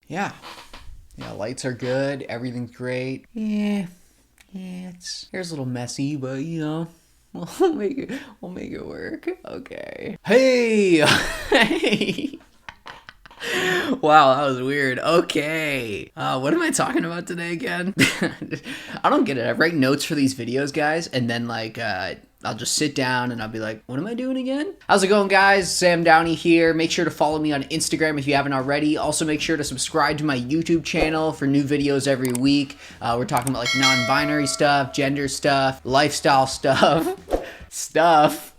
Yeah. Yeah, lights are good. Everything's great. Yeah, here's a little messy, but we'll make it work. Okay. Hey! Hey! Wow, that was weird. Okay. What am I talking about today again? I don't get it. I write notes for these videos, guys, and then I'll just sit down and I'll be like, what am I doing again? How's it going, guys? Sam Downey here. Make sure to follow me on Instagram if you haven't already. Also, make sure to subscribe to my YouTube channel for new videos every week. We're talking about like non-binary stuff, gender stuff, lifestyle stuff, stuff.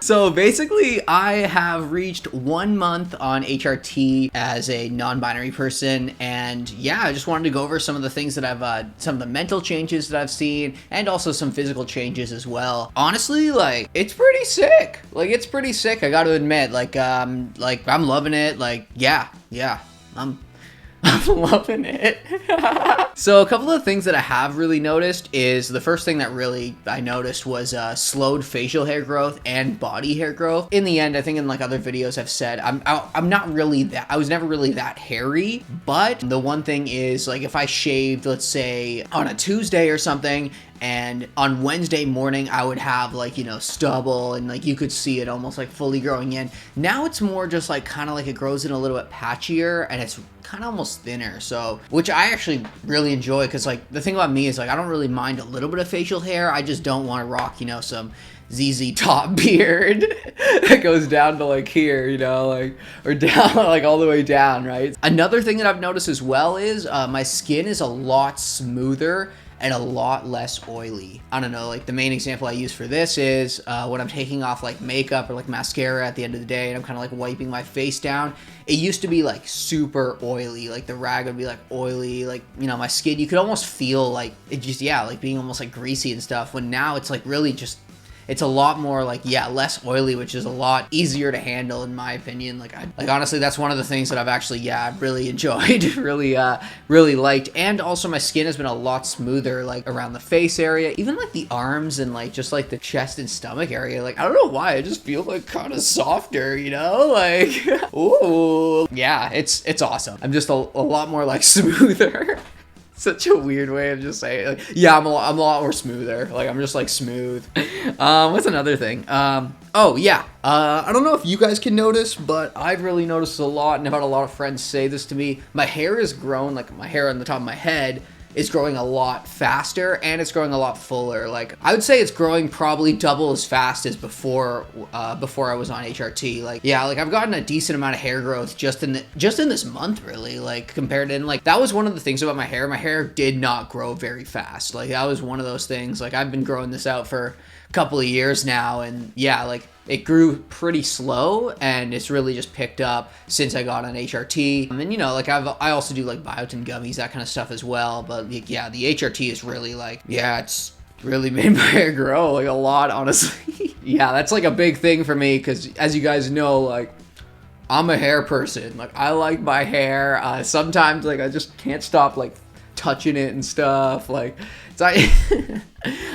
So basically, I have reached 1 month on HRT as a non-binary person, and yeah, I just wanted to go over some of the things that some of the mental changes that I've seen, and also some physical changes as well. Honestly, like, it's pretty sick. Like, it's pretty sick, I gotta admit. I'm loving it. Like, yeah, I'm loving it. So a couple of things that I have really noticed is the first thing that really I noticed was slowed facial hair growth and body hair growth. In the end, I think in like other videos I've said, I'm not really that, I was never really that hairy, but the one thing is like if I shaved, let's say on a Tuesday or something, and on Wednesday morning I would have like, stubble, and like you could see it almost like fully growing in. Now it's more just like kind of like it grows in a little bit patchier, and it's kind of almost thinner, so which I actually really enjoy, because like the thing about me is like I don't really mind a little bit of facial hair. I just don't want to rock some ZZ Top beard that goes down to like here, like, or down like all the way down, right? Another thing that I've noticed as well is my skin is a lot smoother and a lot less oily. I don't know, like the main example I use for this is when I'm taking off like makeup or like mascara at the end of the day and I'm kind of like wiping my face down. It used to be like super oily, like the rag would be like oily, like, my skin, you could almost feel like it just, like being almost like greasy and stuff, when now it's like really just, it's a lot more like, less oily, which is a lot easier to handle in my opinion. Like honestly, that's one of the things that I've actually, really enjoyed, really liked. And also my skin has been a lot smoother, like around the face area, even like the arms and like just like the chest and stomach area. Like, I don't know why, I just feel like kind of softer, like, ooh, yeah, it's awesome. I'm just a lot more like smoother. Such a weird way of just saying it. Like, I'm a lot more smoother. Like, I'm just like smooth. What's another thing? I don't know if you guys can notice, but I've really noticed a lot, and I've had a lot of friends say this to me. My hair has grown, like my hair on the top of my head is growing a lot faster, and it's growing a lot fuller. Like, I would say it's growing probably double as fast as before I was on HRT. Like, I've gotten a decent amount of hair growth just in this month, really. Like, compared to, like, that was one of the things about my hair. My hair did not grow very fast. Like, that was one of those things. Like, I've been growing this out for a couple of years now, and like, it grew pretty slow, and it's really just picked up since I got on HRT. And then, like I also do like biotin gummies, that kind of stuff as well. But the HRT is really like, it's really made my hair grow like a lot, honestly. That's like a big thing for me, because as you guys know, like, I'm a hair person. Like, I like my hair. Sometimes like I just can't stop like touching it and stuff. Like, it's like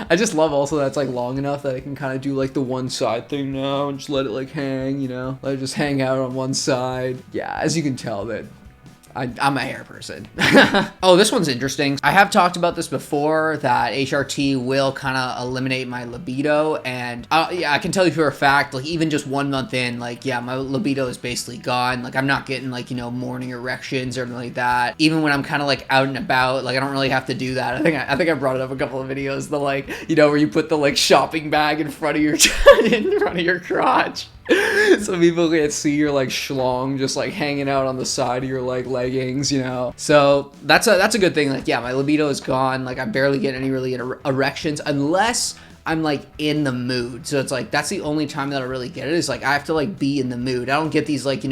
I just love also that it's like long enough that I can kind of do like the one side thing now and just let it like hang, let it just hang out on one side. As you can tell that I'm a hair person. Oh, this one's interesting. I have talked about this before, that HRT will kind of eliminate my libido, and I can tell you for a fact, like even just 1 month in, like my libido is basically gone. Like, I'm not getting like morning erections or anything like that. Even when I'm kind of like out and about, like I don't really have to do that. I think I brought it up a couple of videos, the like where you put the like shopping bag in front of your crotch. So people can't see your like schlong just like hanging out on the side of your like leggings, So that's a good thing. Like, my libido is gone. Like, I barely get any really erections unless I'm like in the mood. So it's like, that's the only time that I really get it, is like I have to like be in the mood. I don't get these like,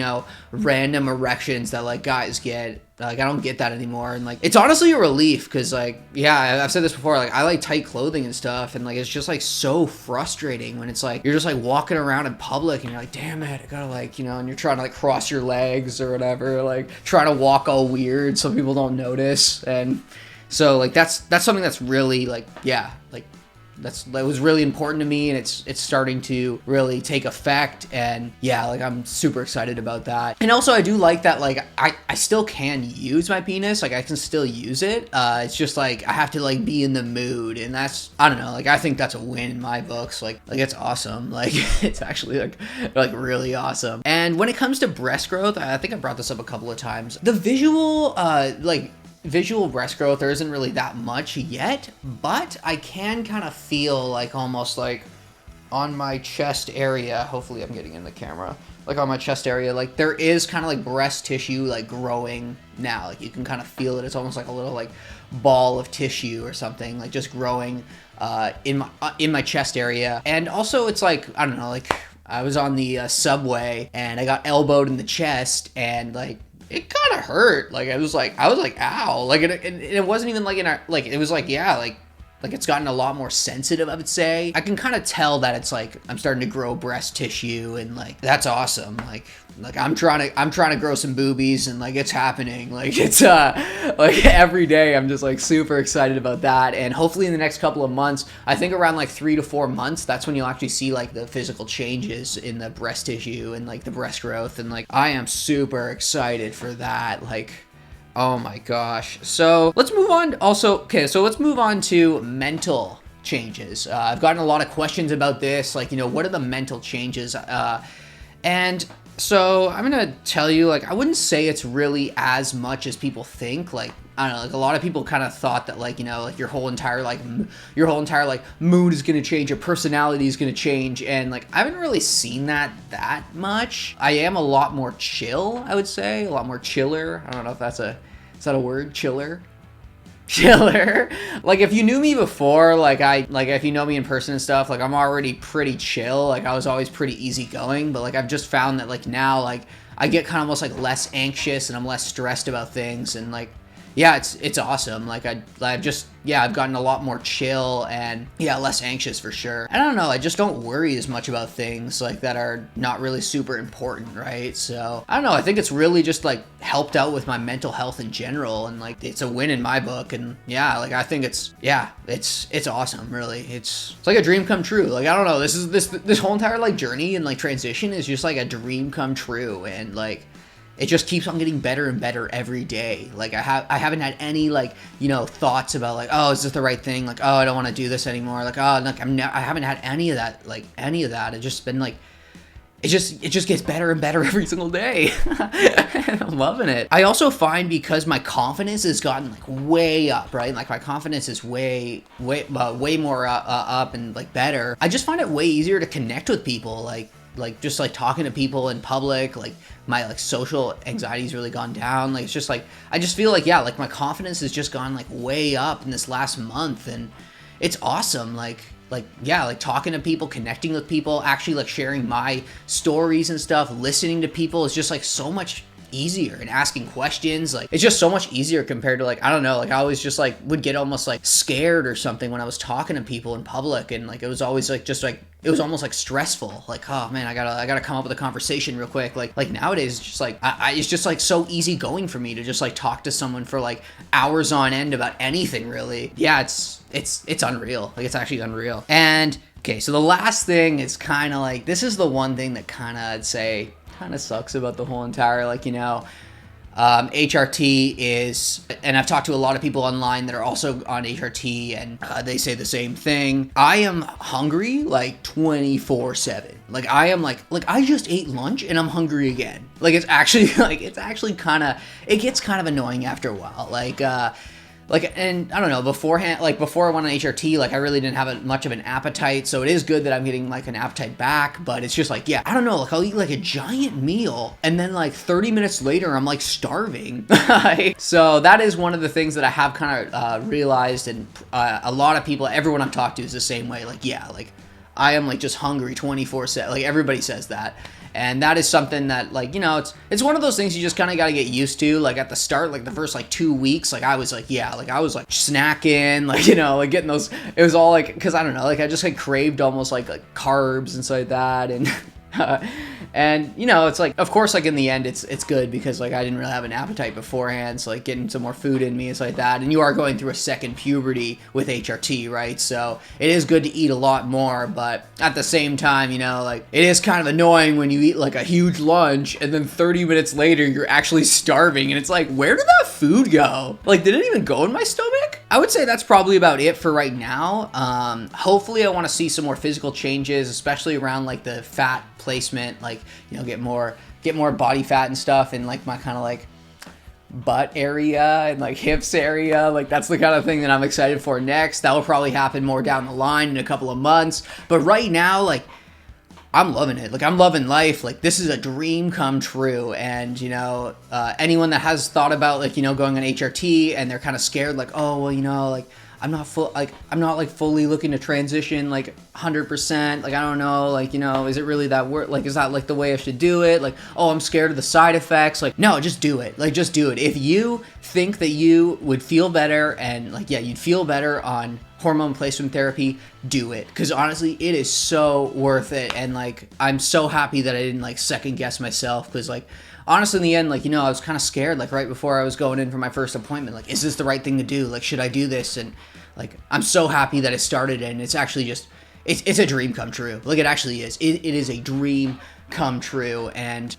random erections that like guys get. Like, I don't get that anymore. And like, it's honestly a relief, because like, I've said this before, like I like tight clothing and stuff, and like it's just like so frustrating when it's like you're just like walking around in public and you're like, damn it, I gotta like, and you're trying to like cross your legs or whatever, like trying to walk all weird so people don't notice. And so like that's something that's really like, like that was really important to me, and it's starting to really take effect. And yeah, like I'm super excited about that. And also I do like that, like I still can use my penis, like I can still use it. It's just like I have to like be in the mood, and that's, I don't know, like I think that's a win in my books. Like it's awesome. Like it's actually like really awesome. And when it comes to breast growth, I think I brought this up a couple of times. The visual breast growth, there isn't really that much yet, but I can kind of feel like almost like on my chest area, hopefully I'm getting in the camera, like on my chest area, like there is kind of like breast tissue like growing now. Like you can kind of feel it. It's almost like a little like ball of tissue or something, like just growing in my chest area. And also it's like, I don't know, like I was on the subway and I got elbowed in the chest, and like it kind of hurt. Like I was like, ow. Like it wasn't even like it was like, yeah, like it's gotten a lot more sensitive, I would say. I can kind of tell that it's like I'm starting to grow breast tissue, and like that's awesome. Like I'm trying to grow some boobies, and like it's happening. Like it's like every day I'm just like super excited about that. And hopefully in the next couple of months, I think around like 3 to 4 months, that's when you'll actually see like the physical changes in the breast tissue and like the breast growth. And like I am super excited for that. Like, oh my gosh. So let's move on. Also, okay, so let's move on to mental changes. I've gotten a lot of questions about this, like, you know, what are the mental changes? And so I'm gonna tell you, like, I wouldn't say it's really as much as people think. Like, I don't know, like a lot of people kind of thought that, like, you know, like your whole entire mood is gonna change, your personality is gonna change, and like I haven't really seen that much. I am a lot more chill, I would say, a lot more chiller. I don't know if is that a word? Chiller. Like if you knew me before, like if you know me in person and stuff, like I'm already pretty chill. Like I was always pretty easygoing, but like I've just found that like now, like I get kind of almost like less anxious, and I'm less stressed about things, and like yeah, it's awesome. Like I've gotten a lot more chill, and yeah, less anxious for sure. I don't know, I just don't worry as much about things like that are not really super important, right? So I don't know, I think it's really just like helped out with my mental health in general, and like it's a win in my book. And yeah, like I think it's awesome, really. It's like a dream come true. Like I don't know, this whole entire like journey and like transition is just like a dream come true, and like it just keeps on getting better and better every day. Like I haven't had any like, you know, thoughts about like, oh, is this the right thing? Like, oh, I don't want to do this anymore. Like, oh, like I haven't had any of that. Like any of that. It's just been like, it just gets better and better every single day. I'm loving it. I also find, because my confidence has gotten like way up, right? Like my confidence is way more up and like better. I just find it way easier to connect with people. Like just like talking to people in public, like my like social anxiety's really gone down. Like it's just like I just feel like, yeah, like my confidence has just gone like way up in this last month, and it's awesome. Like yeah, like talking to people, connecting with people, actually like sharing my stories and stuff, listening to people is just like so much easier, and asking questions, like it's just so much easier compared to like, I don't know, like I always just like would get almost like scared or something when I was talking to people in public, and like it was always like just like it was almost like stressful, like, oh man, I gotta come up with a conversation real quick. Like nowadays it's just like it's just like so easy going for me to just like talk to someone for like hours on end about anything, really. Yeah, it's unreal. Like it's actually unreal. And okay, so the last thing is kind of like, this is the one thing that kind of, I'd say, kind of sucks about the whole entire, like, you know, HRT is, and I've talked to a lot of people online that are also on HRT, and they say the same thing. I am hungry like 24/7. Like I am like I just ate lunch and I'm hungry again. Like it's actually kind of, it gets kind of annoying after a while. And I don't know, beforehand, like before I went on HRT, like I really didn't have much of an appetite, so it is good that I'm getting like an appetite back, but it's just like, yeah, I don't know, like I'll eat like a giant meal, and then like 30 minutes later, I'm like starving. So that is one of the things that I have kind of realized, and a lot of people, everyone I've talked to is the same way, like, yeah, like I am like just hungry 24/7, like everybody says that. And that is something that, like, you know, it's one of those things you just kind of got to get used to. Like at the start, like the first like 2 weeks, like I was like, yeah, like I was like snacking, like, you know, like getting those, it was all like, because I don't know, like I just like craved almost like carbs and stuff like that. And And, you know, it's like, of course, like in the end, it's good because like I didn't really have an appetite beforehand. So like getting some more food in me is like that. And you are going through a second puberty with HRT, right? So it is good to eat a lot more. But at the same time, you know, like it is kind of annoying when you eat like a huge lunch and then 30 minutes later you're actually starving. And it's like, where did that food go? Like, did it even go in my stomach? I would say that's probably about it for right now. Hopefully I want to see some more physical changes, especially around like the fat placement, like, you know, get more body fat and stuff in like my kind of like butt area and like hips area. Like that's the kind of thing that I'm excited for next. That will probably happen more down the line in a couple of months. But right now, like, I'm loving it. Like, I'm loving life. Like, this is a dream come true. And, you know, anyone that has thought about, like, you know, going on HRT and they're kind of scared, like, oh, well, you know, like, I'm not fully looking to transition, like, 100%. Like, I don't know, like, you know, is it really that worth, like, is that, like, the way I should do it? Like, oh, I'm scared of the side effects. Like, no, just do it. Like, just do it. If you think that you would feel better and, like, yeah, you'd feel better on hormone replacement therapy, do it. Because honestly, it is so worth it. And like, I'm so happy that I didn't like second guess myself. Because like, honestly, in the end, like, you know, I was kind of scared, like right before I was going in for my first appointment, like, is this the right thing to do? Like, should I do this? And like, I'm so happy that it started, and it's actually just, it's a dream come true. Like, it actually is. It is a dream come true. And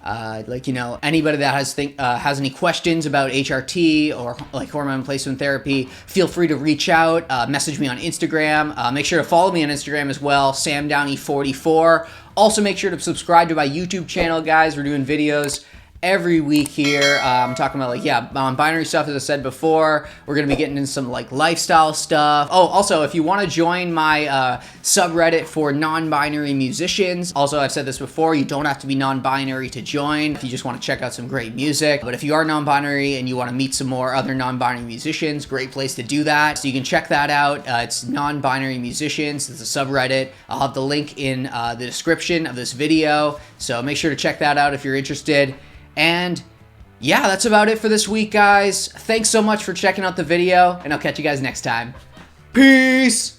like, you know, anybody that has any questions about HRT or like hormone replacement therapy, feel free to reach out, message me on Instagram. Make sure to follow me on Instagram as well, samdowney44. Also, make sure to subscribe to my YouTube channel, guys. We're doing videos every week here. I'm talking about like, yeah, binary stuff, as I said before. We're going to be getting into some like lifestyle stuff. Oh, also, if you want to join my subreddit for non-binary musicians, also, I've said this before, you don't have to be non-binary to join if you just want to check out some great music. But if you are non-binary and you want to meet some more other non-binary musicians, great place to do that. So you can check that out. It's non-binary musicians. It's a subreddit. I'll have the link in the description of this video. So make sure to check that out if you're interested. And yeah, that's about it for this week, guys. Thanks so much for checking out the video, and I'll catch you guys next time. Peace!